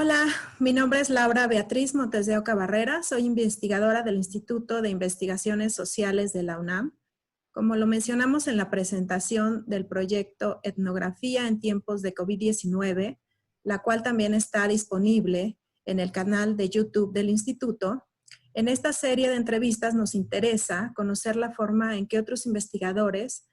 Hola, mi nombre es Laura Beatriz Montes de Oca Barrera, soy investigadora del Instituto de Investigaciones Sociales de la UNAM. Como lo mencionamos en la presentación del proyecto Etnografía en tiempos de COVID-19, la cual también está disponible en el canal de YouTube del Instituto, en esta serie de entrevistas nos interesa conocer la forma en que otros investigadores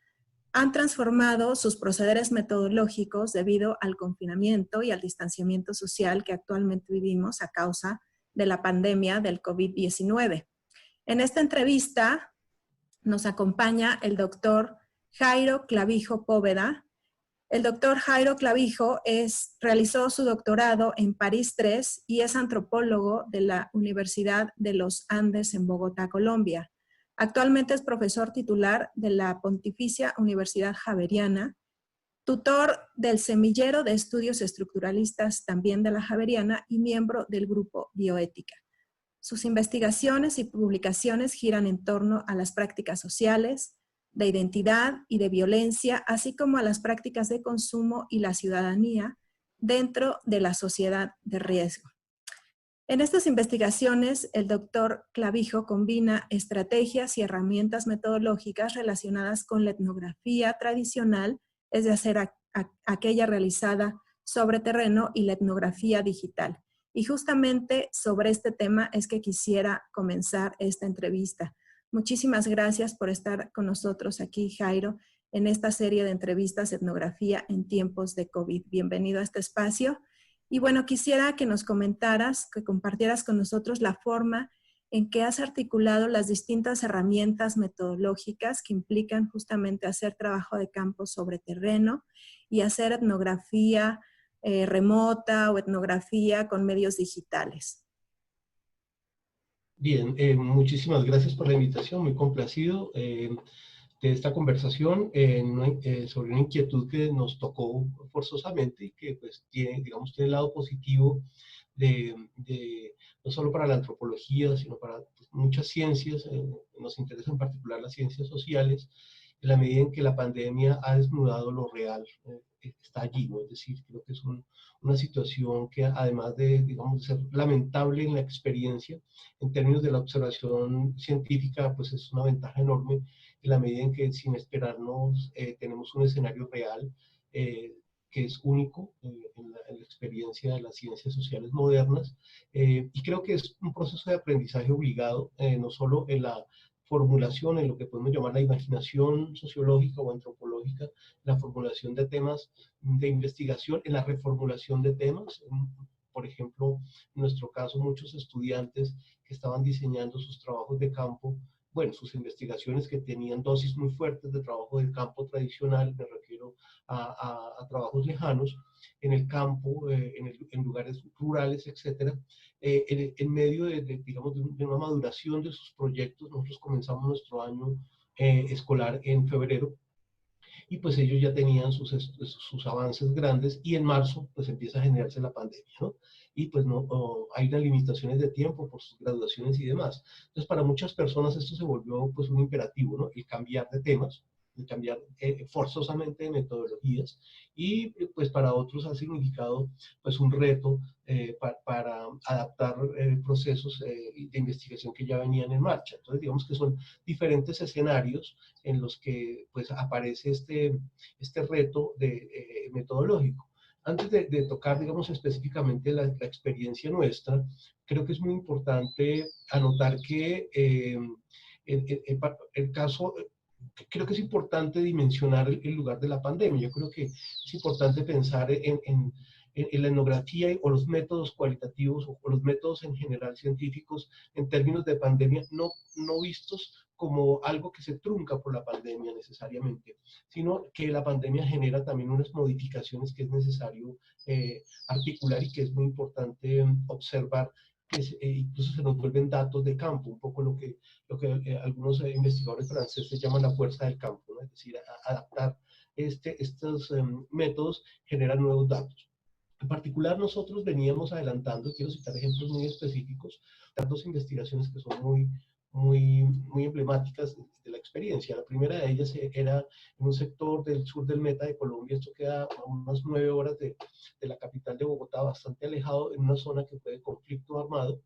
han transformado sus procederes metodológicos debido al confinamiento y al distanciamiento social que actualmente vivimos a causa de la pandemia del COVID-19. En esta entrevista nos acompaña el doctor Jairo Clavijo Póveda. El doctor Jairo Clavijo realizó su doctorado en París III y es antropólogo de la Universidad de los Andes en Bogotá, Colombia. Actualmente es profesor titular de la Pontificia Universidad Javeriana, tutor del Semillero de Estudios Estructuralistas también de la Javeriana y miembro del grupo Bioética. Sus investigaciones y publicaciones giran en torno a las prácticas sociales, de identidad y de violencia, así como a las prácticas de consumo y la ciudadanía dentro de la sociedad de riesgo. En estas investigaciones, el doctor Clavijo combina estrategias y herramientas metodológicas relacionadas con la etnografía tradicional, es decir, aquella realizada sobre terreno, y la etnografía digital. Y justamente sobre este tema es que quisiera comenzar esta entrevista. Muchísimas gracias por estar con nosotros aquí, Jairo, en esta serie de entrevistas Etnografía en tiempos de COVID. Bienvenido a este espacio. Y bueno, quisiera que nos comentaras, que compartieras con nosotros la forma en que has articulado las distintas herramientas metodológicas que implican justamente hacer trabajo de campo sobre terreno y hacer etnografía remota o etnografía con medios digitales. Bien, muchísimas gracias por la invitación, muy complacido de esta conversación sobre una inquietud que nos tocó forzosamente y que pues tiene, digamos, tiene el lado positivo no solo para la antropología, sino para pues, muchas ciencias. Nos interesa en particular las ciencias sociales, en la medida en que la pandemia ha desnudado lo real, está allí, ¿no? Es decir, creo que es una situación que además de, digamos, de ser lamentable en la experiencia, en términos de la observación científica, pues es una ventaja enorme en la medida en que sin esperarnos tenemos un escenario real que es único en la experiencia de las ciencias sociales modernas, y creo que es un proceso de aprendizaje obligado, no solo en la formulación, en lo que podemos llamar la imaginación sociológica o antropológica, la formulación de temas de investigación, en la reformulación de temas. Por ejemplo, en nuestro caso, muchos estudiantes que estaban diseñando sus trabajos de campo, bueno, sus investigaciones que tenían dosis muy fuertes de trabajo del campo tradicional, me refiero a trabajos lejanos, en el campo, en lugares rurales, etcétera. En medio digamos, de una maduración de sus proyectos, nosotros comenzamos nuestro año escolar en febrero, y pues ellos ya tenían sus avances grandes, y en marzo pues empieza a generarse la pandemia, ¿no? Y pues no, hay unas limitaciones de tiempo por sus graduaciones y demás. Entonces para muchas personas esto se volvió pues un imperativo, ¿no? El cambiar de temas, el cambiar forzosamente de metodologías, y pues para otros ha significado pues un reto para adaptar procesos de investigación que ya venían en marcha. Entonces digamos que son diferentes escenarios en los que pues aparece este reto metodológico. Antes de tocar, digamos, específicamente la experiencia nuestra, creo que es muy importante anotar que el caso, creo que es importante dimensionar el lugar de la pandemia. Yo creo que es importante pensar en la etnografía o los métodos cualitativos o los métodos en general científicos en términos de pandemia, no vistos como algo que se trunca por la pandemia necesariamente, sino que la pandemia genera también unas modificaciones que es necesario articular y que es muy importante observar, que incluso se nos vuelven datos de campo, un poco lo que algunos investigadores franceses llaman la fuerza del campo, ¿no? Es decir, adaptar estos métodos generan nuevos datos. En particular, nosotros veníamos adelantando, quiero citar ejemplos muy específicos, tantas investigaciones que son muy emblemáticas de la experiencia. La primera de ellas era en un sector del sur del Meta de Colombia. Esto queda a unas 9 horas de la capital de Bogotá, bastante alejado, en una zona que fue de conflicto armado.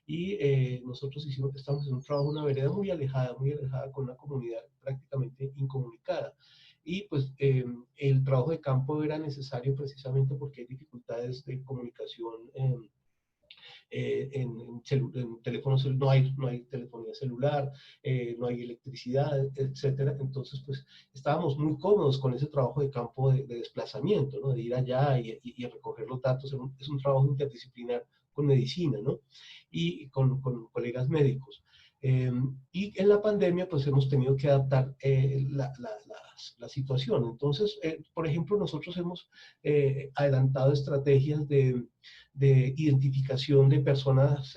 Y nosotros estamos en un trabajo, una vereda muy alejada, con una comunidad prácticamente incomunicada. Y pues el trabajo de campo era necesario precisamente porque hay dificultades de comunicación en teléfonos, no hay telefonía celular, no hay electricidad, etcétera. Entonces, pues estábamos muy cómodos con ese trabajo de campo de desplazamiento, ¿no? De ir allá y recoger los datos. Es un trabajo interdisciplinar con medicina, ¿no? Y con colegas médicos. Y en la pandemia, pues hemos tenido que adaptar la situación. Entonces, por ejemplo, nosotros hemos adelantado estrategias de identificación de personas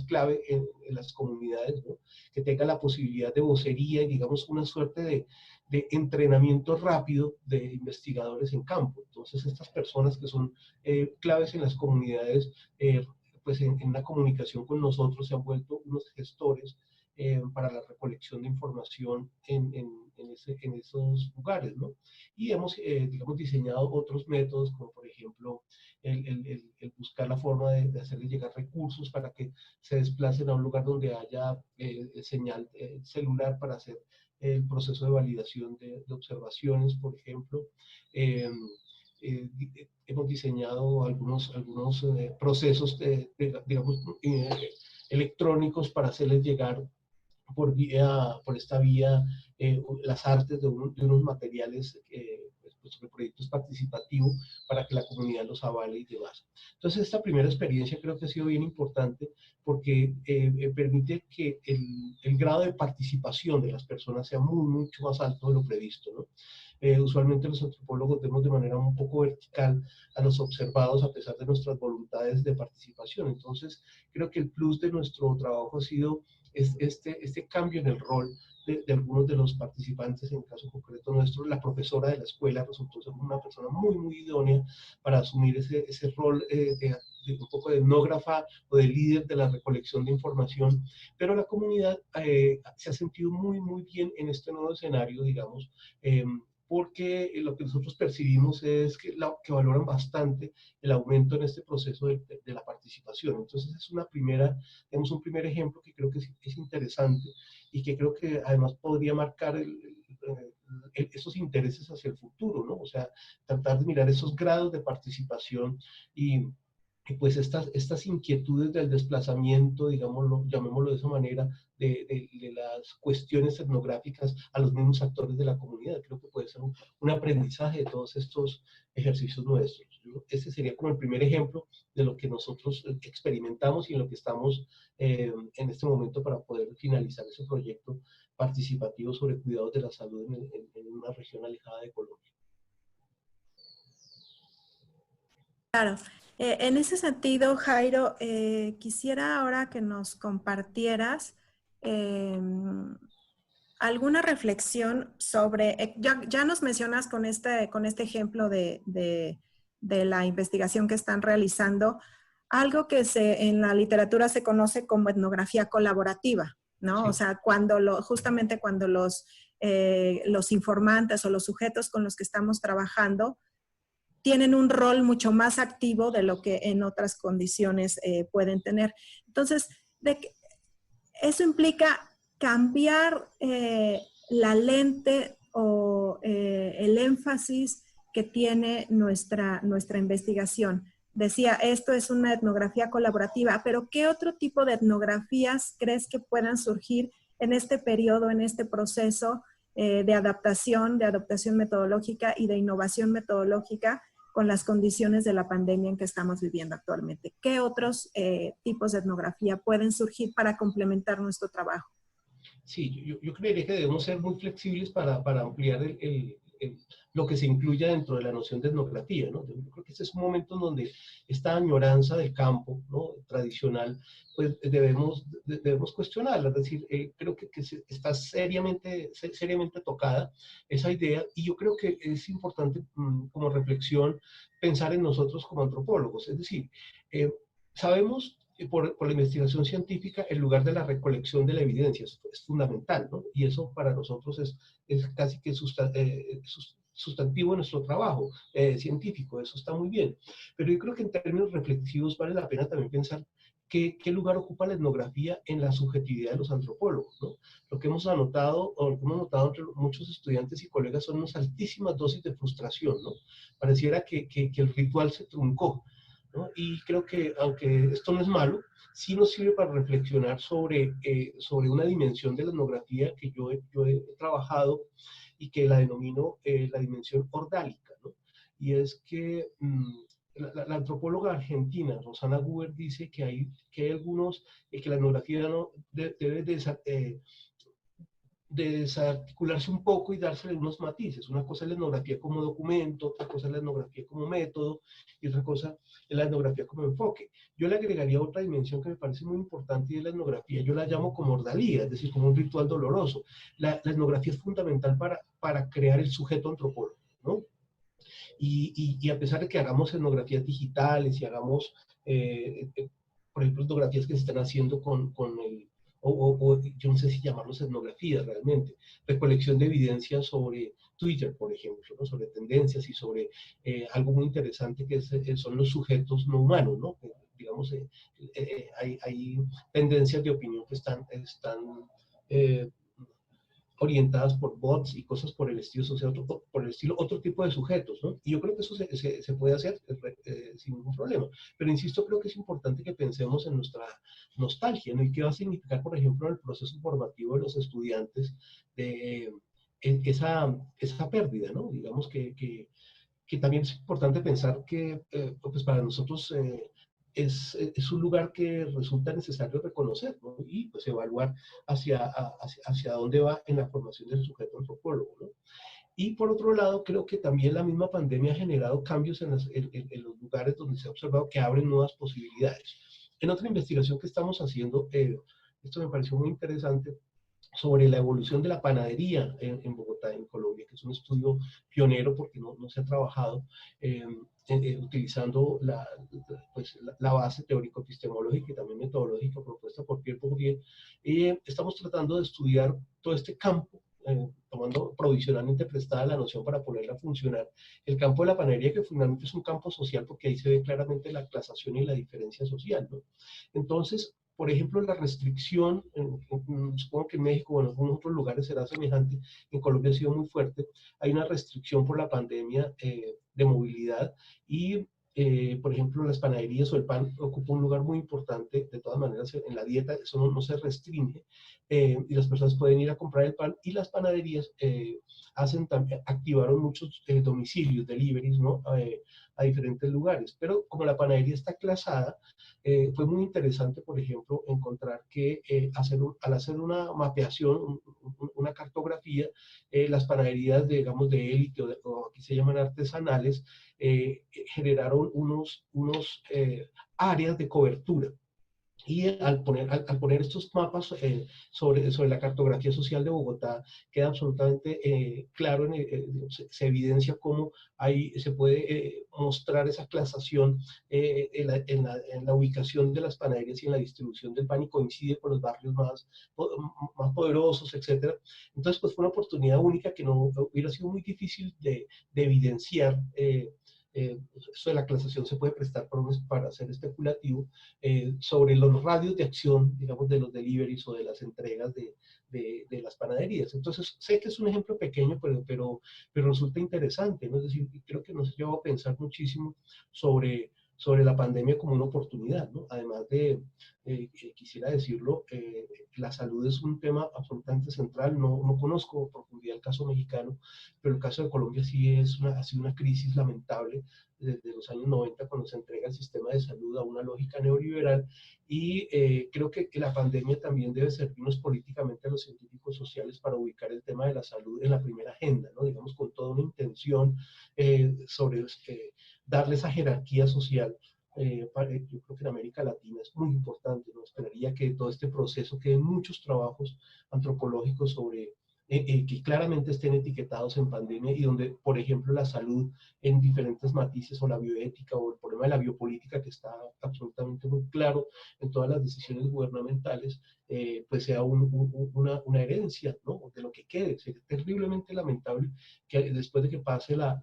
clave en las comunidades, ¿no? Que tengan la posibilidad de vocería y, digamos, una suerte de entrenamiento rápido de investigadores en campo. Entonces, estas personas que son claves en las comunidades, pues en la comunicación con nosotros se han vuelto unos gestores para la recolección de información en esos lugares, ¿no? Y hemos, digamos, diseñado otros métodos, como por ejemplo el buscar la forma de hacerles llegar recursos para que se desplacen a un lugar donde haya señal celular para hacer el proceso de validación de observaciones, por ejemplo. Hemos diseñado algunos procesos, digamos, electrónicos para hacerles llegar por esta vía las artes de unos materiales sobre proyectos participativos para que la comunidad los avale y demás. Entonces, esta primera experiencia creo que ha sido bien importante porque permite que el grado de participación de las personas sea mucho más alto de lo previsto, ¿no? Usualmente los antropólogos vemos de manera un poco vertical a los observados a pesar de nuestras voluntades de participación. Entonces, creo que el plus de nuestro trabajo ha sido este cambio en el rol de algunos de los participantes. En el caso concreto nuestro, la profesora de la escuela resultó ser una persona muy idónea para asumir ese rol de un poco de etnógrafa o de líder de la recolección de información, pero la comunidad se ha sentido muy bien en este nuevo escenario, digamos, porque lo que nosotros percibimos es que valoran bastante el aumento en este proceso de la participación. Entonces tenemos un primer ejemplo que creo que es interesante y que creo que además podría marcar esos intereses hacia el futuro, ¿no? O sea, tratar de mirar esos grados de participación y pues estas inquietudes del desplazamiento, digámoslo, llamémoslo de esa manera, de las cuestiones etnográficas a los mismos actores de la comunidad. Creo que puede ser un aprendizaje de todos estos ejercicios nuestros, ¿no? Este sería como el primer ejemplo de lo que nosotros experimentamos y en lo que estamos en este momento para poder finalizar ese proyecto participativo sobre cuidados de la salud en una región alejada de Colombia. Claro. En ese sentido, Jairo, quisiera ahora que nos compartieras alguna reflexión sobre, ya nos mencionas con este ejemplo de la investigación que están realizando, algo que en la literatura se conoce como etnografía colaborativa, ¿no? Sí. O sea, justamente cuando los informantes o los sujetos con los que estamos trabajando tienen un rol mucho más activo de lo que en otras condiciones pueden tener. Entonces, eso implica cambiar la lente o el énfasis que tiene nuestra investigación. Decía, esto es una etnografía colaborativa, pero ¿qué otro tipo de etnografías crees que puedan surgir en este periodo, en este proceso de adaptación metodológica y de innovación metodológica con las condiciones de la pandemia en que estamos viviendo actualmente? ¿Qué otros tipos de etnografía pueden surgir para complementar nuestro trabajo? Sí, yo creería que debemos ser muy flexibles para ampliar lo que se incluya dentro de la noción de etnografía, ¿no? Yo creo que este es un momento en donde esta añoranza del campo, ¿no?, tradicional, pues debemos cuestionarla. Es decir, creo que está seriamente tocada esa idea, y yo creo que es importante como reflexión pensar en nosotros como antropólogos. Es decir, sabemos por la investigación científica en lugar de la recolección de la evidencia. Es fundamental, ¿no? Y eso para nosotros es casi que sustantivo en nuestro trabajo científico, eso está muy bien. Pero yo creo que en términos reflexivos vale la pena también pensar qué lugar ocupa la etnografía en la subjetividad de los antropólogos, ¿no? Lo que hemos anotado, o lo que hemos notado entre muchos estudiantes y colegas son unas altísimas dosis de frustración, ¿no? Pareciera que el ritual se truncó, ¿no? Y creo que, aunque esto no es malo, sí nos sirve para reflexionar sobre una dimensión de la etnografía que yo he trabajado y que la denomino la dimensión ordálica, ¿no? Y es que la antropóloga argentina, Rosana Guber, dice que hay algunos, que la etnografía no debe de desarticularse un poco y dársele unos matices. Una cosa es la etnografía como documento, otra cosa es la etnografía como método, y otra cosa es la etnografía como enfoque. Yo le agregaría otra dimensión que me parece muy importante y es la etnografía. Yo la llamo como ordalía, es decir, como un ritual doloroso. La etnografía es fundamental para crear el sujeto antropólogo, ¿no? Y a pesar de que hagamos etnografías digitales y hagamos, por ejemplo, etnografías que se están haciendo con el, yo no sé si llamarlos etnografías realmente, recolección de evidencia sobre Twitter, por ejemplo, ¿no? Sobre tendencias y sobre algo muy interesante que son los sujetos no humanos, ¿no? Digamos, hay tendencias de opinión que están eh, orientadas por bots y cosas por el estilo, otro tipo de sujetos, ¿no? Y yo creo que eso se puede hacer sin ningún problema. Pero insisto, creo que es importante que pensemos en nuestra nostalgia, ¿no? Y qué va a significar, por ejemplo, en el proceso formativo de los estudiantes de esa pérdida, ¿no? Digamos que también es importante pensar que pues para nosotros es un lugar que resulta necesario reconocer, ¿no? Y pues evaluar hacia dónde va en la formación del sujeto antropólogo, ¿no? Y por otro lado, creo que también la misma pandemia ha generado cambios en los lugares donde se ha observado que abren nuevas posibilidades. En otra investigación que estamos haciendo, esto me pareció muy interesante, sobre la evolución de la panadería en Bogotá, en Colombia, que es un estudio pionero porque no se ha trabajado utilizando la base teórico-epistemológica y también metodológica propuesta por Pierre Bourdieu. Estamos tratando de estudiar todo este campo, tomando provisionalmente prestada la noción para ponerla a funcionar, el campo de la panadería, que finalmente es un campo social porque ahí se ve claramente la clasación y la diferencia social, ¿no? Entonces, por ejemplo, la restricción, supongo que en México o en algunos otros lugares será semejante, en Colombia ha sido muy fuerte, hay una restricción por la pandemia de movilidad y, por ejemplo, las panaderías o el pan ocupa un lugar muy importante, de todas maneras, en la dieta, eso no se restringe, y las personas pueden ir a comprar el pan y las panaderías activaron muchos domicilios, deliveries, ¿no? A diferentes lugares, pero como la panadería está clasada, fue muy interesante, por ejemplo, encontrar que al hacer una mapeación, una cartografía, las panaderías, digamos, de élite o aquí se llaman artesanales, generaron unos áreas de cobertura. Y al poner estos mapas sobre la cartografía social de Bogotá, queda absolutamente claro, se evidencia cómo ahí se puede mostrar esa clasación en la ubicación de las panaderías y en la distribución del pan y coincide con los barrios más poderosos, etc. Entonces, pues fue una oportunidad única que no hubiera sido muy difícil de evidenciar. Eso de la clasación se puede prestar para ser especulativo, sobre los radios de acción, digamos, de los deliveries o de las entregas de las panaderías. Entonces, sé que es un ejemplo pequeño, pero resulta interesante, ¿no? Es decir, creo que nos lleva a pensar muchísimo sobre la pandemia como una oportunidad, ¿no? Además quisiera decirlo, la salud es un tema absolutamente central. No conozco a profundidad el caso mexicano, pero el caso de Colombia sí ha sido una crisis lamentable desde los años 90, cuando se entrega el sistema de salud a una lógica neoliberal, y creo que la pandemia también debe servirnos políticamente a los científicos sociales para ubicar el tema de la salud en la primera agenda, ¿no? Digamos, con toda una intención sobre darle esa jerarquía social. Yo creo que en América Latina es muy importante, ¿no? Esperaría que todo este proceso quede en muchos trabajos antropológicos que claramente estén etiquetados en pandemia y donde, por ejemplo, la salud en diferentes matices o la bioética o el problema de la biopolítica que está absolutamente muy claro en todas las decisiones gubernamentales, pues sea una herencia, ¿no? De lo que quede. Sería terriblemente lamentable que después de que pase la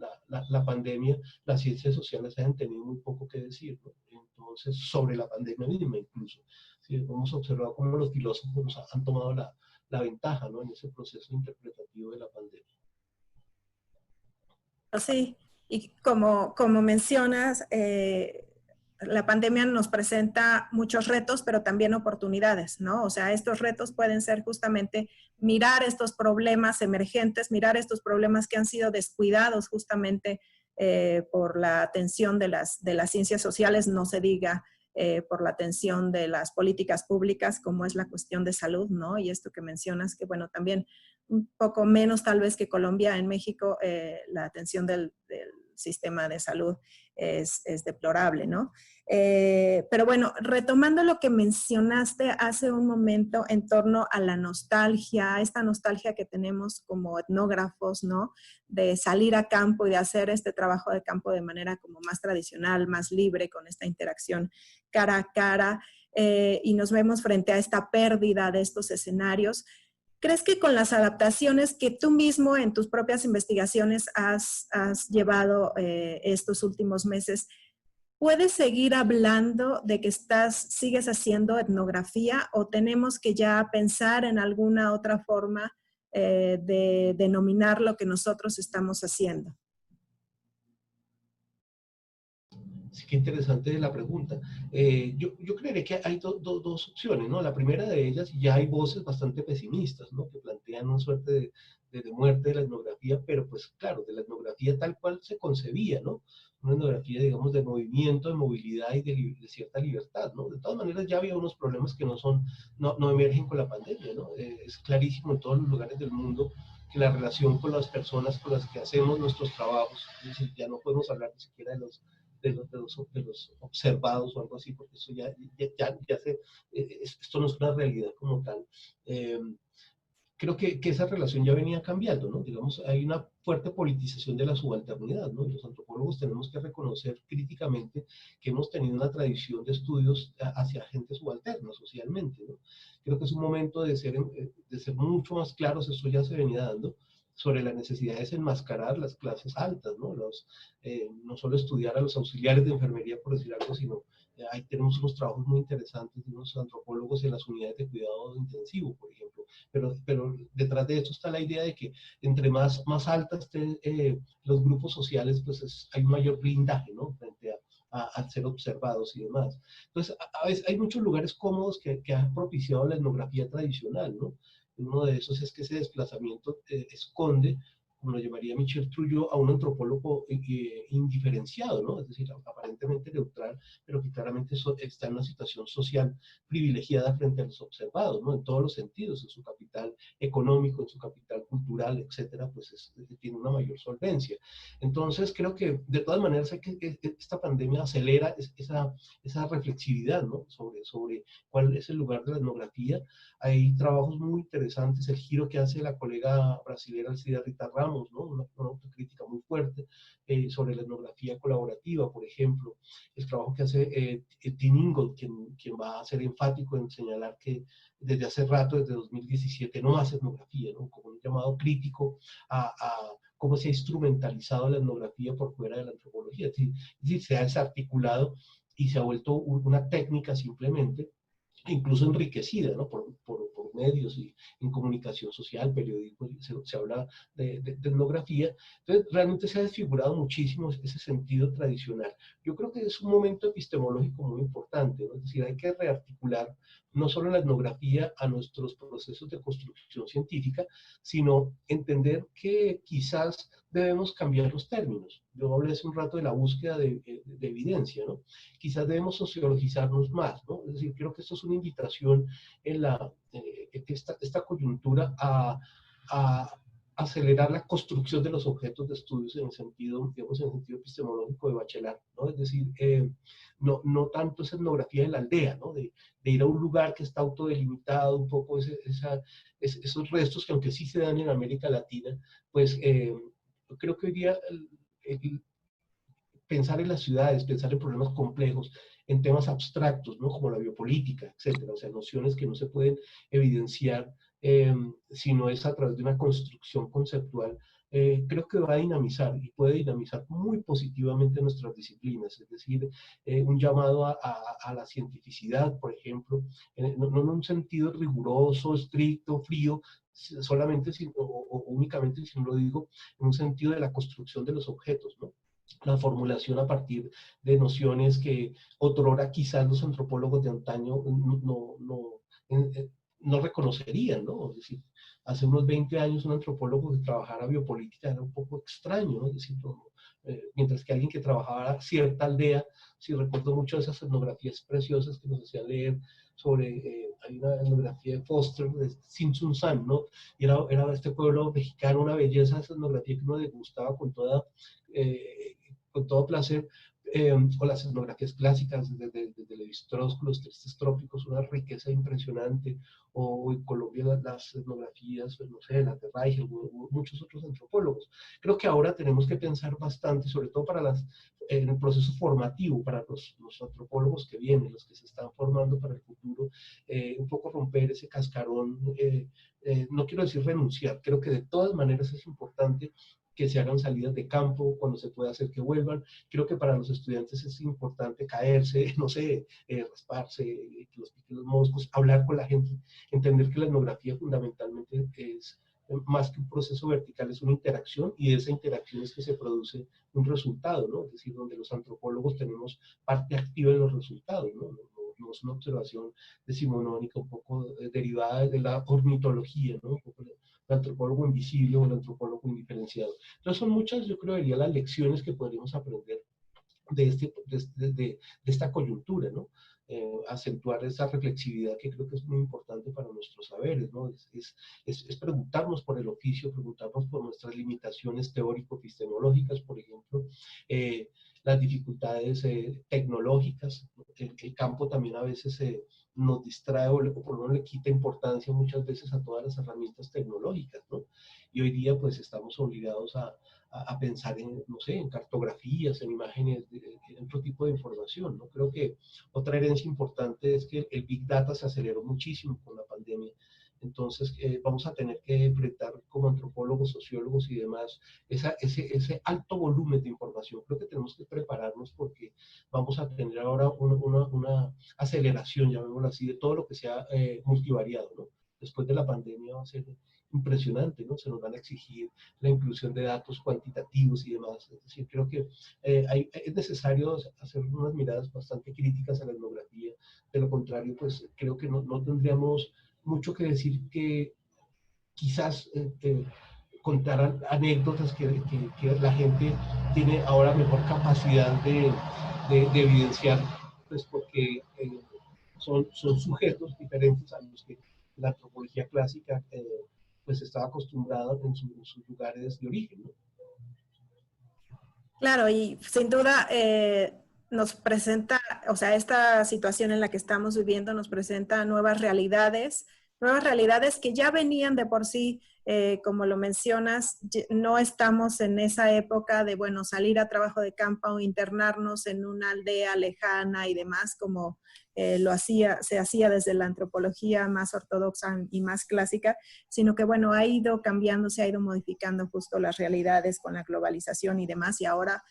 pandemia, las ciencias sociales hayan tenido muy poco que decir, ¿no? Entonces, sobre la pandemia misma incluso. Sí, hemos observado cómo los filósofos nos han tomado la ventaja, ¿no? En ese proceso interpretativo de la pandemia. Sí, y como mencionas, la pandemia nos presenta muchos retos, pero también oportunidades, ¿no? O sea, estos retos pueden ser justamente mirar estos problemas emergentes, mirar estos problemas que han sido descuidados justamente por la atención de las ciencias sociales, no se diga por la atención de las políticas públicas, como es la cuestión de salud, ¿no? Y esto que mencionas, que bueno, también un poco menos tal vez que Colombia, en México la atención del sistema de salud es deplorable, ¿no? Pero bueno, retomando lo que mencionaste hace un momento en torno a la nostalgia, esta nostalgia que tenemos como etnógrafos, ¿no? De salir a campo y de hacer este trabajo de campo de manera como más tradicional, más libre, con esta interacción cara a cara, y nos vemos frente a esta pérdida de estos escenarios. ¿Crees que con las adaptaciones que tú mismo en tus propias investigaciones has llevado estos últimos meses, puedes seguir hablando de que sigues haciendo etnografía o tenemos que ya pensar en alguna otra forma de denominar lo que nosotros estamos haciendo? Sí, qué interesante la pregunta. Yo creeré que hay dos opciones, ¿no? La primera de ellas, ya hay voces bastante pesimistas, ¿no? Que plantean una suerte de muerte de la etnografía, pero pues claro, de la etnografía tal cual se concebía, ¿no? Una etnografía, digamos, de movimiento, de movilidad y de cierta libertad, ¿no? De todas maneras, ya había unos problemas que no emergen con la pandemia, ¿no? Es clarísimo en todos los lugares del mundo que la relación con las personas con las que hacemos nuestros trabajos, es decir, ya no podemos hablar ni siquiera de los observados o algo así, porque eso esto no es una realidad como tal. Eh, Creo que esa relación ya venía cambiando, ¿no? Digamos, hay una fuerte politización de la subalternidad, ¿no? Y los antropólogos tenemos que reconocer críticamente que hemos tenido una tradición de estudios hacia gente subalterna socialmente, ¿no? Creo que es un momento de ser mucho más claros, eso ya se venía dando, sobre la necesidad de desenmascarar las clases altas, ¿no? No solo estudiar a los auxiliares de enfermería, por decir algo, sino ahí tenemos unos trabajos muy interesantes de unos antropólogos en las unidades de cuidado intensivo, por ejemplo, pero detrás de eso está la idea de que entre más altas estén los grupos sociales, pues hay un mayor blindaje, ¿no? Frente a ser observados y demás. Entonces, a veces hay muchos lugares cómodos que han propiciado la etnografía tradicional, ¿no? Uno de esos es que ese desplazamiento esconde, como lo llamaría Michel Trujillo, a un antropólogo indiferenciado, ¿no? Es decir, aparentemente neutral, pero que claramente está en una situación social privilegiada frente a los observados, ¿no? En todos los sentidos, en su capital económico, en su capital cultural, etcétera, pues tiene una mayor solvencia. Entonces, creo que de todas maneras que esta pandemia acelera esa reflexividad, ¿no? Sobre cuál es el lugar de la etnografía. Hay trabajos muy interesantes, el giro que hace la colega brasilera Alcida Rita Ramos, ¿no? Una autocrítica muy fuerte sobre la etnografía colaborativa, por ejemplo. El trabajo que hace Tim Ingold, quien va a ser enfático en señalar que desde hace rato, desde 2017, no hace etnografía, ¿no? Como un llamado crítico a cómo se ha instrumentalizado la etnografía por fuera de la antropología. Es decir, se ha desarticulado y se ha vuelto una técnica simplemente, incluso enriquecida, ¿no? por medios y en comunicación social, periodismo, se habla de etnografía. Entonces, realmente se ha desfigurado muchísimo ese sentido tradicional. Yo creo que es un momento epistemológico muy importante, ¿no? Es decir, hay que rearticular no solo la etnografía a nuestros procesos de construcción científica, sino entender que quizás debemos cambiar los términos. Yo hablé hace un rato de la búsqueda de evidencia, ¿no? Quizás debemos sociologizarnos más, ¿no? Es decir, creo que esto es una invitación en esta coyuntura a acelerar la construcción de los objetos de estudios en el sentido, digamos, en el sentido epistemológico de Bachelard, ¿no? Es decir, no tanto esa etnografía de la aldea, ¿no? De ir a un lugar que está autodelimitado, un poco esos restos que aunque sí se dan en América Latina, pues creo que hoy día pensar en las ciudades, pensar en problemas complejos, en temas abstractos, ¿no? Como la biopolítica, etcétera, o sea, nociones que no se pueden evidenciar si no es a través de una construcción conceptual, creo que va a dinamizar y puede dinamizar muy positivamente nuestras disciplinas, es decir, un llamado a la cientificidad, por ejemplo, no en un sentido riguroso, estricto, frío, solamente o únicamente, si no lo digo, en un sentido de la construcción de los objetos, ¿no? La formulación a partir de nociones que otrora quizás los antropólogos de antaño no reconocerían, ¿no? Es decir, hace unos 20 años un antropólogo que trabajara biopolítica era un poco extraño, ¿no? Es decir, mientras que alguien que trabajaba cierta aldea, si recuerdo mucho de esas etnografías preciosas que nos hacían leer sobre, hay una etnografía de Foster, de Simpson San, ¿no? Y era este pueblo mexicano, una belleza, esa etnografía que uno degustaba con todo placer, o las etnografías clásicas desde Levi-Strauss, los tristes trópicos, una riqueza impresionante, o en Colombia las etnografías, pues, no sé, las de Reichel, muchos otros antropólogos. Creo que ahora tenemos que pensar bastante, sobre todo en el proceso formativo, para los antropólogos que vienen, los que se están formando para el futuro, un poco romper ese cascarón, no quiero decir renunciar, creo que de todas maneras es importante que se hagan salidas de campo, cuando se pueda hacer que vuelvan. Creo que para los estudiantes es importante caerse, no sé, rasparse, que los piquen los moscos, hablar con la gente, entender que la etnografía fundamentalmente es más que un proceso vertical, es una interacción, y de esa interacción es que se produce un resultado, ¿no? Es decir, donde los antropólogos tenemos parte activa en los resultados, ¿no? No es una observación decimonónica un poco derivada de la ornitología, ¿no? Un poco el antropólogo invisible o el antropólogo indiferenciado. Entonces son muchas, yo creo, las lecciones que podríamos aprender de esta coyuntura, ¿no? Acentuar esa reflexividad que creo que es muy importante para nuestros saberes, ¿no? Es preguntarnos por el oficio, preguntarnos por nuestras limitaciones teórico-epistemológicas, por ejemplo, las dificultades tecnológicas. El campo también a veces nos distrae o por lo menos le quita importancia muchas veces a todas las herramientas tecnológicas, ¿no? Y hoy día pues estamos obligados a pensar en, no sé, en cartografías, en imágenes, en otro tipo de información, ¿no? Creo que otra herencia importante es que el Big Data se aceleró muchísimo con la pandemia. Entonces vamos a tener que enfrentar como antropólogos, sociólogos y demás ese alto volumen de información. Creo que tenemos que prepararnos porque vamos a tener ahora una aceleración, llamémoslo así, de todo lo que sea multivariado, ¿no? Después de la pandemia va a ser impresionante, ¿no? Se nos van a exigir la inclusión de datos cuantitativos y demás. Es decir, creo que es necesario hacer unas miradas bastante críticas a la etnografía. De lo contrario, pues creo que no tendríamos mucho que decir, que quizás contar anécdotas que la gente tiene ahora mejor capacidad de evidenciar, pues porque son sujetos diferentes a los que la antropología clásica pues estaba acostumbrada en sus lugares de origen, ¿no? Claro, y sin duda nos presenta, o sea, esta situación en la que estamos viviendo nos presenta nuevas realidades que ya venían de por sí, como lo mencionas, no estamos en esa época de, bueno, salir a trabajo de campo o internarnos en una aldea lejana y demás, como se hacía desde la antropología más ortodoxa y más clásica, sino que, bueno, ha ido cambiando, se ha ido modificando justo las realidades con la globalización y demás, y ahora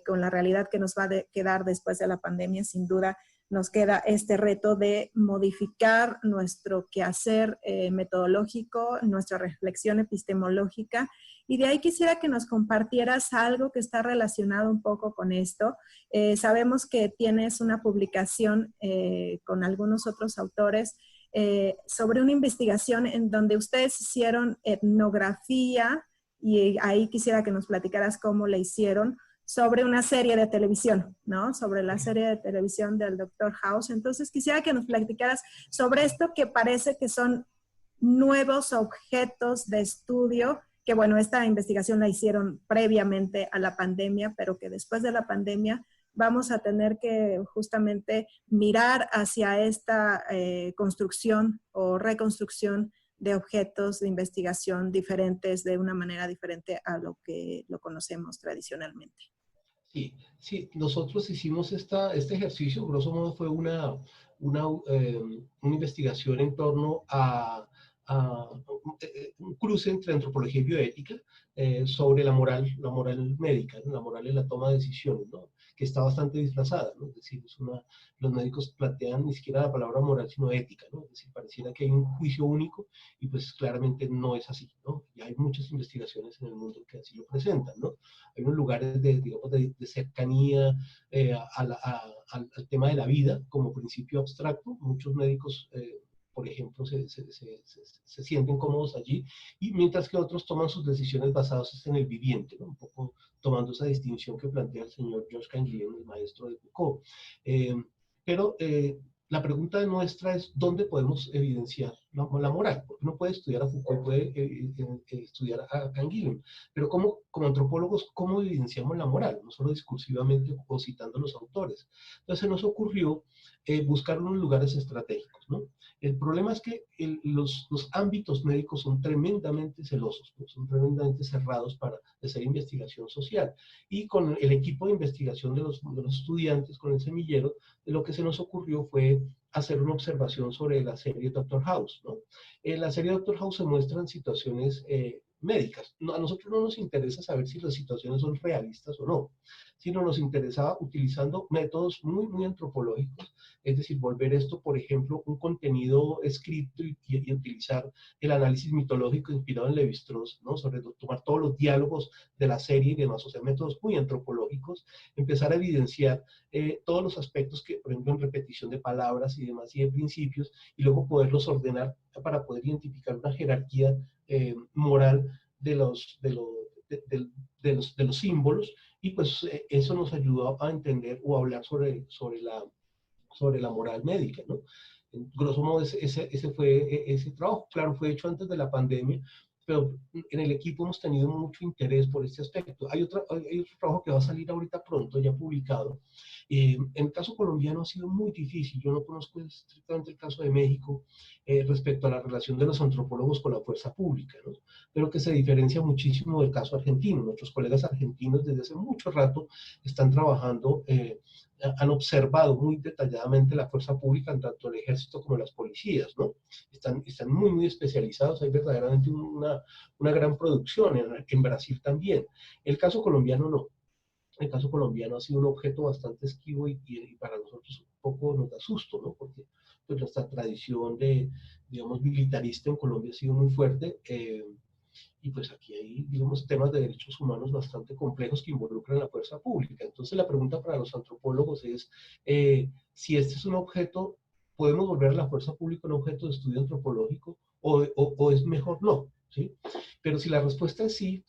con la realidad que nos va a quedar después de la pandemia, sin duda, nos queda este reto de modificar nuestro quehacer metodológico, nuestra reflexión epistemológica, y de ahí quisiera que nos compartieras algo que está relacionado un poco con esto. Sabemos que tienes una publicación con algunos otros autores sobre una investigación en donde ustedes hicieron etnografía, y ahí quisiera que nos platicaras cómo la hicieron, sobre una serie de televisión, ¿no? Sobre la serie de televisión del Dr. House. Entonces quisiera que nos platicaras sobre esto que parece que son nuevos objetos de estudio que bueno, esta investigación la hicieron previamente a la pandemia, pero que después de la pandemia vamos a tener que justamente mirar hacia esta construcción o reconstrucción de objetos de investigación diferentes de una manera diferente a lo que lo conocemos tradicionalmente. Sí, sí, nosotros hicimos este ejercicio, grosso modo fue una investigación en torno a un cruce entre antropología y bioética sobre la moral médica, ¿no? La moral en la toma de decisiones, ¿no? Que está bastante disfrazada, ¿no? Es decir, los médicos plantean ni siquiera la palabra moral, sino ética, ¿no? Es decir, pareciera que hay un juicio único y pues claramente no es así, ¿no? Y hay muchas investigaciones en el mundo que así lo presentan, ¿no? Hay unos lugares digamos, de cercanía al tema de la vida como principio abstracto. Muchos médicos, por ejemplo, se sienten cómodos allí, y mientras que otros toman sus decisiones basadas en el viviente, ¿no? Un poco tomando esa distinción que plantea el señor George Canguilhem, el maestro de Foucault. Pero la pregunta nuestra es, ¿dónde podemos evidenciar la moral? Porque uno puede estudiar a Foucault, puede estudiar a Canguilhem, pero como antropólogos, ¿cómo evidenciamos la moral? No solo discursivamente o citando a los autores. Entonces se nos ocurrió buscar unos lugares estratégicos, ¿no? El problema es que los ámbitos médicos son tremendamente celosos, ¿no? Son tremendamente cerrados para hacer investigación social. Y con el equipo de investigación de los estudiantes, con el semillero, lo que se nos ocurrió fue hacer una observación sobre la serie Doctor House, ¿no? En la serie Doctor House se muestran situaciones médicas. No, a nosotros no nos interesa saber si las situaciones son realistas o no, sino nos interesaba utilizando métodos muy, muy antropológicos, es decir, volver esto, por ejemplo, un contenido escrito y utilizar el análisis mitológico inspirado en Lévi-Strauss, ¿no? Sobre tomar todos los diálogos de la serie y demás, o sea, métodos muy antropológicos, empezar a evidenciar todos los aspectos que, por ejemplo, en repetición de palabras y demás y de principios, y luego poderlos ordenar para poder identificar una jerarquía moral de los símbolos, y pues eso nos ayudó a entender o a hablar sobre la moral médica, ¿no? En grosso modo, ese fue ese trabajo. Claro, fue hecho antes de la pandemia, pero en el equipo hemos tenido mucho interés por este aspecto. Hay otro trabajo que va a salir ahorita pronto, ya publicado. En el caso colombiano ha sido muy difícil. Yo no conozco estrictamente el caso de México respecto a la relación de los antropólogos con la fuerza pública, ¿no? Pero que se diferencia muchísimo del caso argentino. Nuestros colegas argentinos desde hace mucho rato están trabajando, han observado muy detalladamente la fuerza pública, tanto el ejército como las policías, ¿no? Están muy, muy especializados, hay verdaderamente una gran producción en Brasil también. El caso colombiano no. El caso colombiano ha sido un objeto bastante esquivo y para nosotros un poco nos da susto, ¿no? Porque pues, nuestra tradición digamos, militarista en Colombia ha sido muy fuerte. Y pues aquí hay, digamos, temas de derechos humanos bastante complejos que involucran la fuerza pública. Entonces la pregunta para los antropólogos es, si este es un objeto, ¿podemos volver a la fuerza pública un objeto de estudio antropológico o es mejor no? ¿Sí? Pero si la respuesta es sí,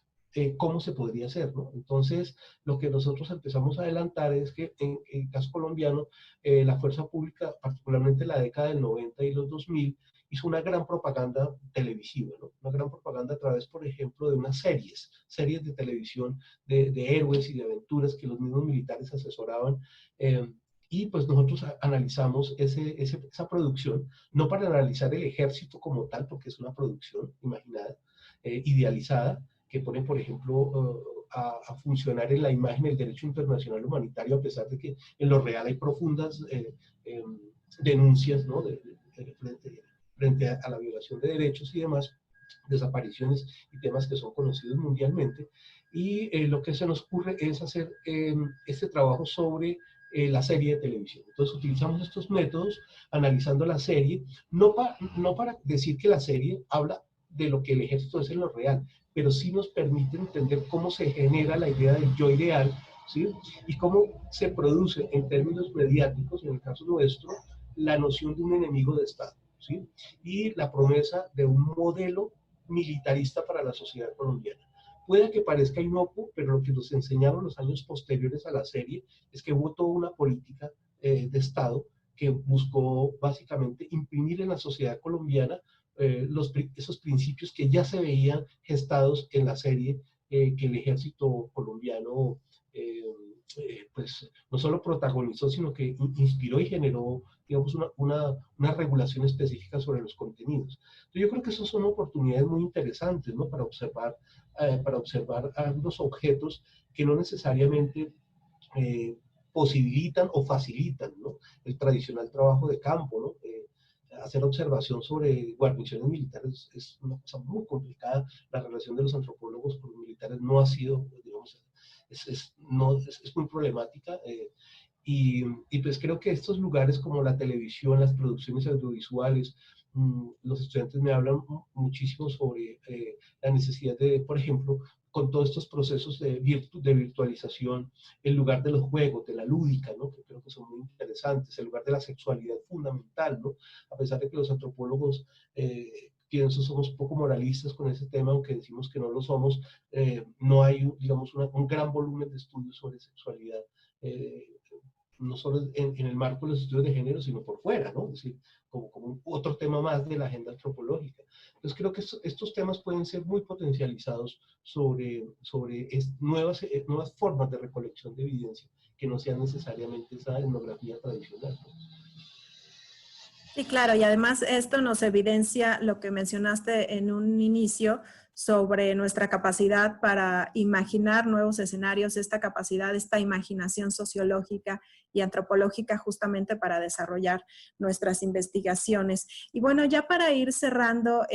¿cómo se podría hacer? ¿No? Entonces, lo que nosotros empezamos a adelantar es que en el caso colombiano, la fuerza pública, particularmente en la década del 90 y los 2000, hizo una gran propaganda televisiva, ¿no? Una gran propaganda a través, por ejemplo, de unas series de televisión de héroes y de aventuras que los mismos militares asesoraban. Y pues nosotros analizamos esa producción, no para analizar el ejército como tal, porque es una producción imaginada, idealizada, que pone, por ejemplo, a funcionar en la imagen del derecho internacional humanitario, a pesar de que en lo real hay profundas denuncias, ¿no? Frente a la violación de derechos y demás, desapariciones y temas que son conocidos mundialmente. Y lo que se nos ocurre es hacer este trabajo sobre la serie de televisión. Entonces utilizamos estos métodos analizando la serie, no para decir que la serie habla de lo que el ejército es en lo real, pero sí nos permite entender cómo se genera la idea del yo ideal, ¿sí? Y cómo se produce en términos mediáticos, en el caso nuestro, la noción de un enemigo de Estado, ¿sí? Y la promesa de un modelo militarista para la sociedad colombiana. Puede que parezca inocuo, pero lo que nos enseñaron los años posteriores a la serie es que hubo toda una política de Estado que buscó básicamente imprimir en la sociedad colombiana esos principios que ya se veían gestados en la serie que el ejército colombiano pues no solo protagonizó, sino que inspiró y generó, digamos, una regulación específica sobre los contenidos. Entonces, yo creo que esas son oportunidades muy interesantes, ¿no? Para observar los objetos que no necesariamente posibilitan o facilitan, ¿no? El tradicional trabajo de campo, ¿no? Hacer observación sobre guarniciones militares es una cosa muy complicada. La relación de los antropólogos con los militares no ha sido, digamos, es muy problemática. Y pues creo que estos lugares como la televisión, las producciones audiovisuales, los estudiantes me hablan muchísimo sobre la necesidad de, por ejemplo, con todos estos procesos de virtualización, el lugar de los juegos, de la lúdica, ¿no? Que creo que son muy interesantes, el lugar de la sexualidad fundamental, ¿no? A pesar de que los antropólogos, pienso, somos poco moralistas con ese tema, aunque decimos que no lo somos, no hay, digamos, un gran volumen de estudios sobre sexualidad, no solo en el marco de los estudios de género, sino por fuera, ¿no? Es decir, como otro tema más de la agenda antropológica. Entonces creo que estos temas pueden ser muy potencializados sobre nuevas formas de recolección de evidencia que no sean necesariamente esa etnografía tradicional, ¿no? Sí, claro, y además esto nos evidencia lo que mencionaste en un inicio sobre nuestra capacidad para imaginar nuevos escenarios, esta capacidad, esta imaginación sociológica y antropológica justamente para desarrollar nuestras investigaciones. Y bueno, ya para ir cerrando,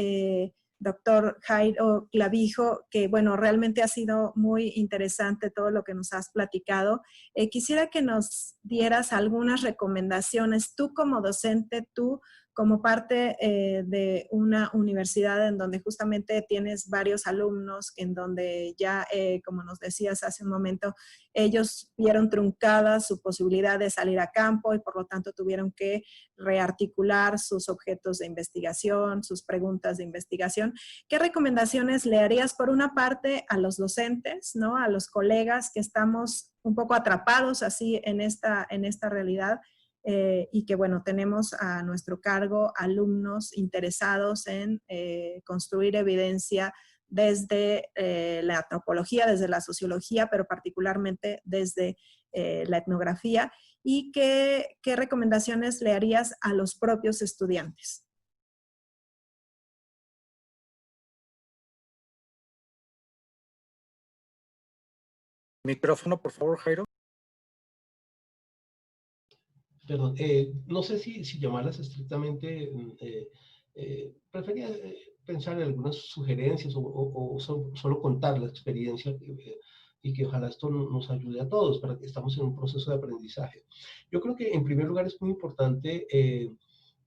doctor Jairo Clavijo, que bueno, realmente ha sido muy interesante todo lo que nos has platicado. Quisiera que nos dieras algunas recomendaciones, tú como docente, tú como parte de una universidad en donde justamente tienes varios alumnos, en donde ya, como nos decías hace un momento, ellos vieron truncada su posibilidad de salir a campo y por lo tanto tuvieron que rearticular sus objetos de investigación, sus preguntas de investigación. ¿Qué recomendaciones le harías por una parte a los docentes, ¿no? A los colegas que estamos un poco atrapados así en esta realidad y que, bueno, tenemos a nuestro cargo alumnos interesados en construir evidencia desde la antropología, desde la sociología, pero particularmente desde la etnografía? ¿Y qué recomendaciones le harías a los propios estudiantes? Micrófono, por favor, Jairo. Perdón, no sé si llamarlas estrictamente, prefería pensar en algunas sugerencias o solo contar la experiencia y que ojalá esto nos ayude a todos, para que estamos en un proceso de aprendizaje. Yo creo que en primer lugar es muy importante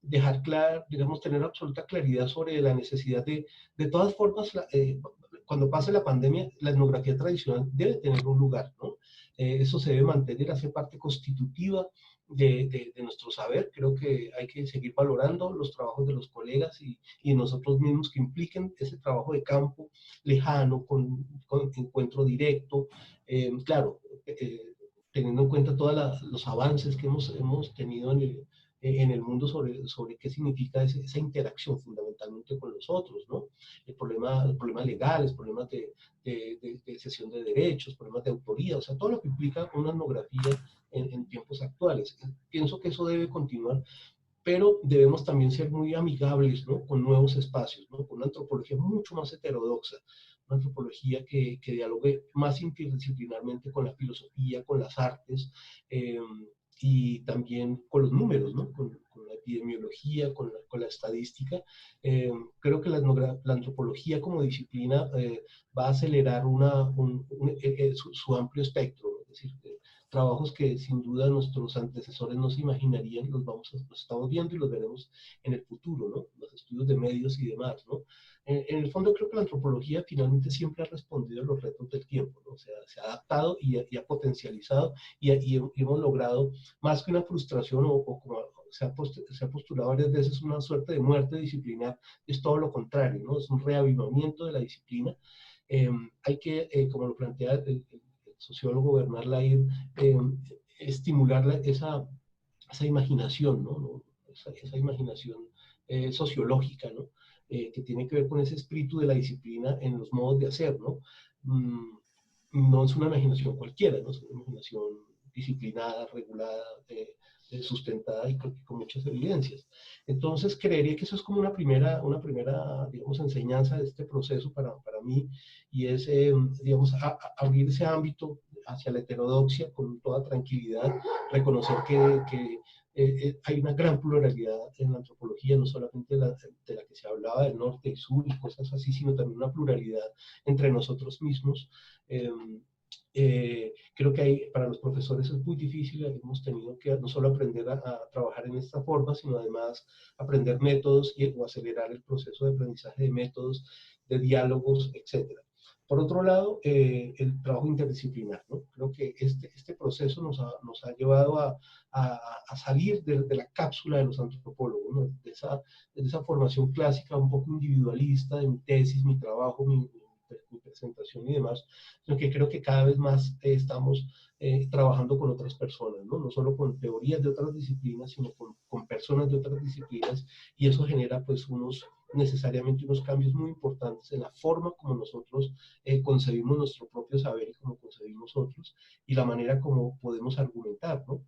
dejar claro, digamos, tener absoluta claridad sobre la necesidad de todas formas, cuando pase la pandemia, la etnografía tradicional debe tener un lugar, ¿no? Eso se debe mantener, hace parte constitutiva de nuestro saber. Creo que hay que seguir valorando los trabajos de los colegas y nosotros mismos que impliquen ese trabajo de campo lejano, con encuentro directo, claro, teniendo en cuenta todos los avances que hemos tenido en el mundo sobre qué significa esa interacción fundamentalmente con los otros, ¿no? Problemas legales, problemas de cesión de derechos, problemas de autoría, o sea, todo lo que implica una etnografía en tiempos actuales. Pienso que eso debe continuar, pero debemos también ser muy amigables, ¿no? Con nuevos espacios, ¿no? Con una antropología mucho más heterodoxa, una antropología que dialogue más interdisciplinarmente con la filosofía, con las artes, y también con los números, ¿no? Con la epidemiología, con la estadística. Creo que la antropología como disciplina va a acelerar su amplio espectro, ¿no? Es decir, trabajos que sin duda nuestros antecesores no se imaginarían, los estamos viendo y los veremos en el futuro, ¿no? Los estudios de medios y demás, ¿no? En el fondo creo que la antropología finalmente siempre ha respondido a los retos del tiempo, ¿no? O sea, se ha adaptado y ha potencializado y hemos logrado más que una frustración o como se ha postulado varias veces una suerte de muerte disciplinar, es todo lo contrario, ¿no? Es un reavivamiento de la disciplina. Hay que, como lo plantea el sociólogo Bernard Lair, estimular esa imaginación, ¿no? Esa imaginación sociológica, ¿no? que tiene que ver con ese espíritu de la disciplina en los modos de hacer, ¿no? No es una imaginación cualquiera, ¿no? Es una imaginación disciplinada, regulada, sustentada y con muchas evidencias. Entonces, creería que eso es como una primera digamos, enseñanza de este proceso para mí, y es, digamos, abrir ese ámbito hacia la heterodoxia con toda tranquilidad, reconocer que hay una gran pluralidad en la antropología, no solamente de la que se hablaba del norte y sur y cosas así, sino también una pluralidad entre nosotros mismos. Eh, Creo que para los profesores es muy difícil, hemos tenido que no solo aprender a trabajar en esta forma, sino además aprender métodos o acelerar el proceso de aprendizaje de métodos, de diálogos, etcétera. Por otro lado, el trabajo interdisciplinar, ¿no? Creo que este proceso nos ha llevado a salir de la cápsula de los antropólogos, ¿no? de esa formación clásica un poco individualista de mi tesis, mi trabajo, mi presentación y demás, sino que creo que cada vez más estamos trabajando con otras personas, ¿no? No solo con teorías de otras disciplinas, sino con personas de otras disciplinas, y eso genera pues necesariamente unos cambios muy importantes en la forma como nosotros concebimos nuestro propio saber y como concebimos otros, y la manera como podemos argumentar, ¿no?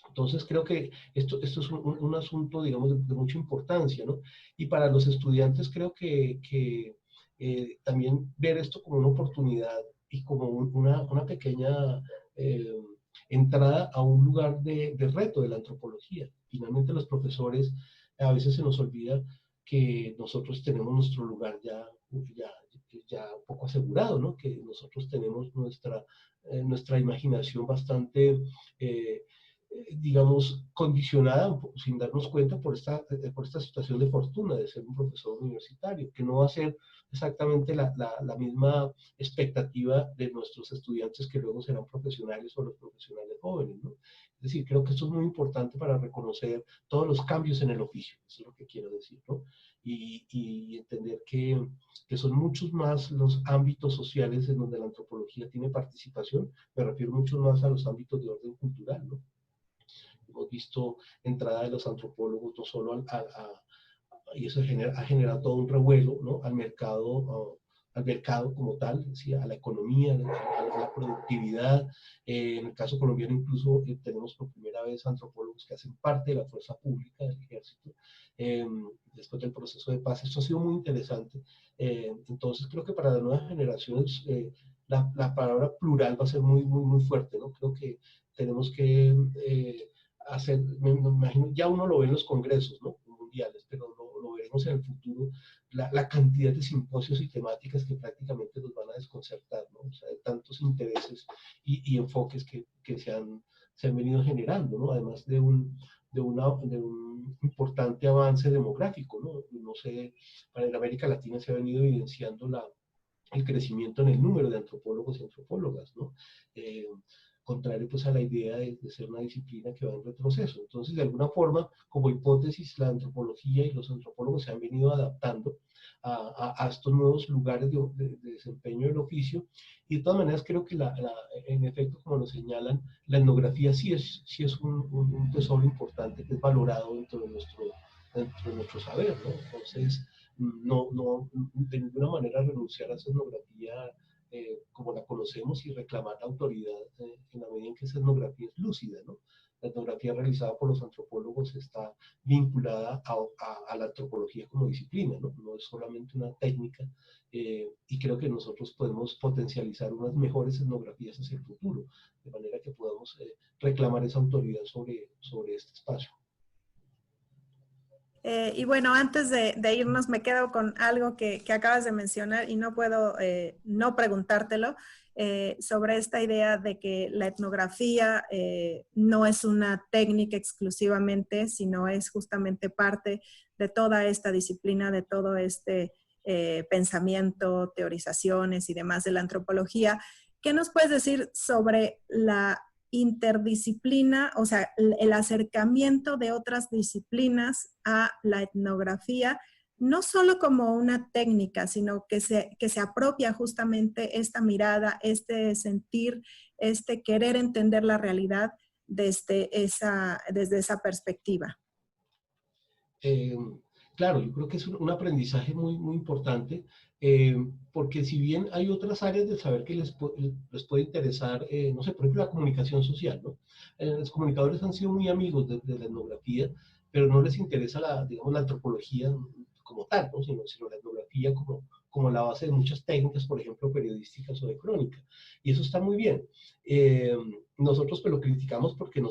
Entonces creo que esto es un asunto, digamos, de mucha importancia, ¿no? Y para los estudiantes creo que también ver esto como una oportunidad y como una pequeña eh, entrada a un lugar de reto de la antropología. Finalmente los profesores a veces se nos olvida que nosotros tenemos nuestro lugar ya un poco asegurado, ¿no? Que nosotros tenemos nuestra imaginación bastante digamos, condicionada sin darnos cuenta por esta situación de fortuna de ser un profesor universitario, que no va a ser exactamente la misma expectativa de nuestros estudiantes que luego serán profesionales o los profesionales jóvenes, ¿no? Es decir, creo que esto es muy importante para reconocer todos los cambios en el oficio, eso es lo que quiero decir, ¿no? Y entender que son muchos más los ámbitos sociales en donde la antropología tiene participación, me refiero mucho más a los ámbitos de orden cultural, ¿no? Hemos visto entrada de los antropólogos no solo y eso ha generado todo un revuelo, ¿no? Al mercado como tal, ¿sí? A la economía, a la productividad. En el caso colombiano incluso tenemos por primera vez antropólogos que hacen parte de la fuerza pública del ejército, después del proceso de paz. Esto ha sido muy interesante. Entonces creo que para las nuevas generaciones la palabra plural va a ser muy, muy, muy fuerte, ¿no? Creo que tenemos que me imagino, ya uno lo ve en los congresos, ¿no? Mundiales, pero lo veremos en el futuro, la cantidad de simposios y temáticas que prácticamente nos van a desconcertar, ¿no? O sea, de tantos intereses y enfoques que se han venido generando, ¿no? Además de un importante avance demográfico, ¿no? No sé, en América Latina se ha venido evidenciando el crecimiento en el número de antropólogos y antropólogas, ¿no? Contrario pues a la idea de ser una disciplina que va en retroceso. Entonces, de alguna forma, como hipótesis, la antropología y los antropólogos se han venido adaptando a estos nuevos lugares de desempeño del oficio, y de todas maneras creo que en efecto, como lo señalan, la etnografía sí es un tesoro importante que es valorado dentro de nuestro saber, ¿no? Entonces, no de ninguna manera renunciar a esa etnografía como la conocemos y reclamar la autoridad en la medida en que esa etnografía es lúcida, ¿no? La etnografía realizada por los antropólogos está vinculada a la antropología como disciplina, ¿no? No es solamente una técnica, y creo que nosotros podemos potencializar unas mejores etnografías hacia el futuro, de manera que podamos reclamar esa autoridad sobre este espacio. Y bueno, antes de irnos, me quedo con algo que acabas de mencionar y no puedo no preguntártelo sobre esta idea de que la etnografía no es una técnica exclusivamente, sino es justamente parte de toda esta disciplina, de todo este pensamiento, teorizaciones y demás de la antropología. ¿Qué nos puedes decir sobre la interdisciplina, o sea, el acercamiento de otras disciplinas a la etnografía, no solo como una técnica, sino que se apropia justamente esta mirada, este sentir, este querer entender la realidad desde esa perspectiva? Claro, yo creo que es un aprendizaje muy importante, porque si bien hay otras áreas del saber que les puede interesar, no sé, por ejemplo, la comunicación social, ¿no? Los comunicadores han sido muy amigos de la etnografía, pero no les interesa digamos, la antropología como tal, ¿no? Sino la etnografía como la base de muchas técnicas, por ejemplo, periodísticas o de crónica. Y eso está muy bien. Eh, Nosotros pues lo criticamos porque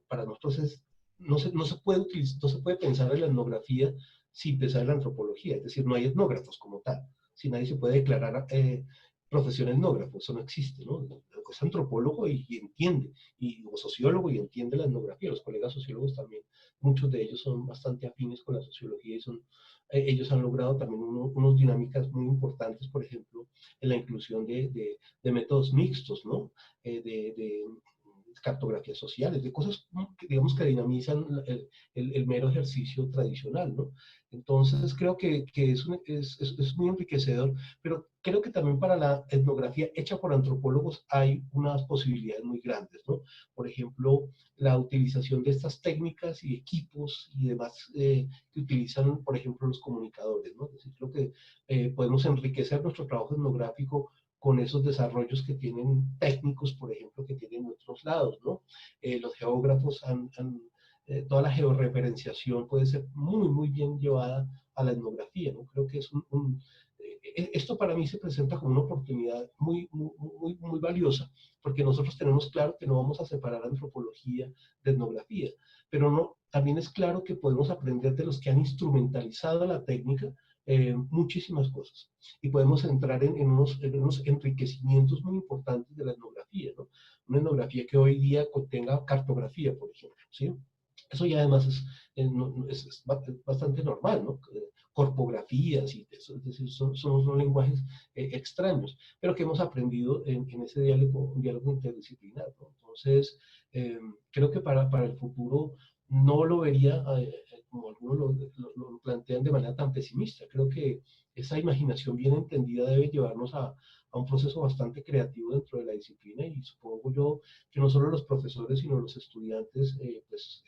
para nosotros no se puede pensar en la etnografía sin pensar en la antropología, es decir, no hay etnógrafos como tal, si nadie se puede declarar profesión etnógrafo, eso no existe, ¿no? Es antropólogo y entiende, o sociólogo y entiende la etnografía, los colegas sociólogos también, muchos de ellos son bastante afines con la sociología y ellos han logrado también unas dinámicas muy importantes, por ejemplo, en la inclusión de métodos mixtos, ¿no? De cartografías sociales, de cosas que, digamos, que dinamizan el mero ejercicio tradicional, ¿no? Entonces creo que es muy enriquecedor, pero creo que también para la etnografía hecha por antropólogos hay unas posibilidades muy grandes, ¿no? Por ejemplo, la utilización de estas técnicas y equipos y demás que utilizan, por ejemplo, los comunicadores, ¿no? Es decir, creo que podemos enriquecer nuestro trabajo etnográfico con esos desarrollos que tienen técnicos, por ejemplo, que tienen otros lados, ¿no? Los geógrafos toda la georreferenciación puede ser muy bien llevada a la etnografía, ¿no? Creo que esto para mí se presenta como una oportunidad muy valiosa, porque nosotros tenemos claro que no vamos a separar antropología de etnografía, pero no, también es claro que podemos aprender de los que han instrumentalizado la técnica muchísimas cosas y podemos entrar en unos enriquecimientos muy importantes de la etnografía, ¿no? Una etnografía que hoy día contenga cartografía, por ejemplo, ¿sí? Eso ya además es bastante normal, ¿no? Corpografías y eso, es decir, son lenguajes extraños, pero que hemos aprendido en ese diálogo interdisciplinar, ¿no? Entonces, creo que para el futuro no lo vería como algunos lo plantean de manera tan pesimista. Creo que esa imaginación bien entendida debe llevarnos a un proceso bastante creativo dentro de la disciplina y supongo yo que no solo los profesores, sino los estudiantes, pues,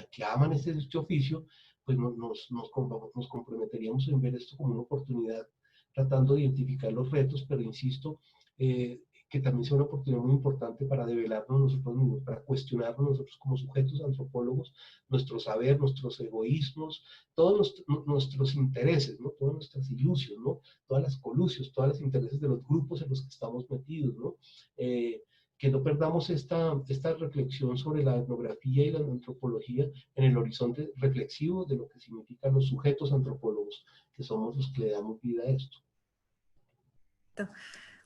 que aman este oficio, pues nos comprometeríamos en ver esto como una oportunidad, tratando de identificar los retos, pero insisto, que también sea una oportunidad muy importante para develarnos nosotros mismos, para cuestionarnos nosotros como sujetos antropólogos, nuestro saber, nuestros egoísmos, todos nuestros intereses, ¿no? Todas nuestras ilusiones, ¿no? Todas las colusios, todos los intereses de los grupos en los que estamos metidos, ¿no? Que no perdamos esta reflexión sobre la etnografía y la antropología en el horizonte reflexivo de lo que significan los sujetos antropólogos, que somos los que le damos vida a esto.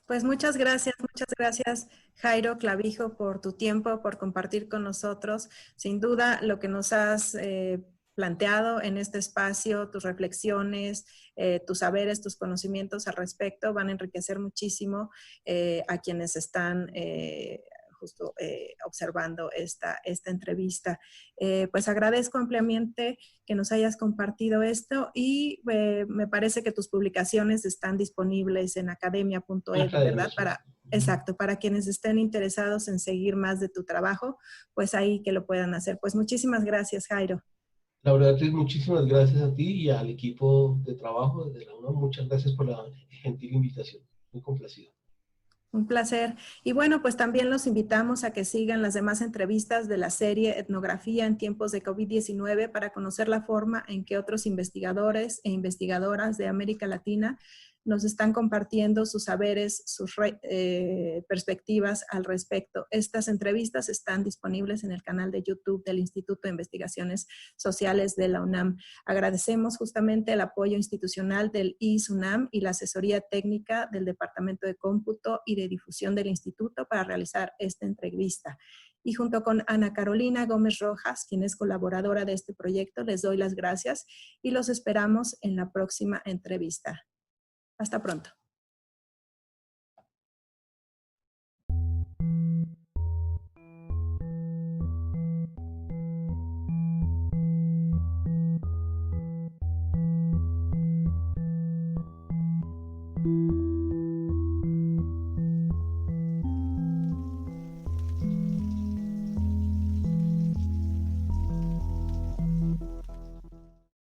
Pues muchas gracias Jairo Clavijo por tu tiempo, por compartir con nosotros. Sin duda lo que nos has planteado en este espacio, tus reflexiones, tus saberes, tus conocimientos al respecto van a enriquecer muchísimo a quienes están justo observando esta entrevista. Pues agradezco ampliamente que nos hayas compartido esto y me parece que tus publicaciones están disponibles en academia.edu, ¿verdad? Exacto, para quienes estén interesados en seguir más de tu trabajo, pues ahí que lo puedan hacer. Pues muchísimas gracias, Jairo. Laura Beatriz, muchísimas gracias a ti y al equipo de trabajo de la UNAM. Muchas gracias por la gentil invitación. Muy complacido. Un placer. Y bueno, pues también los invitamos a que sigan las demás entrevistas de la serie Etnografía en tiempos de COVID-19 para conocer la forma en que otros investigadores e investigadoras de América Latina nos están compartiendo sus saberes, sus perspectivas al respecto. Estas entrevistas están disponibles en el canal de YouTube del Instituto de Investigaciones Sociales de la UNAM. Agradecemos justamente el apoyo institucional del ISUNAM y la asesoría técnica del Departamento de Cómputo y de Difusión del Instituto para realizar esta entrevista. Y junto con Ana Carolina Gómez Rojas, quien es colaboradora de este proyecto, les doy las gracias y los esperamos en la próxima entrevista. Hasta pronto.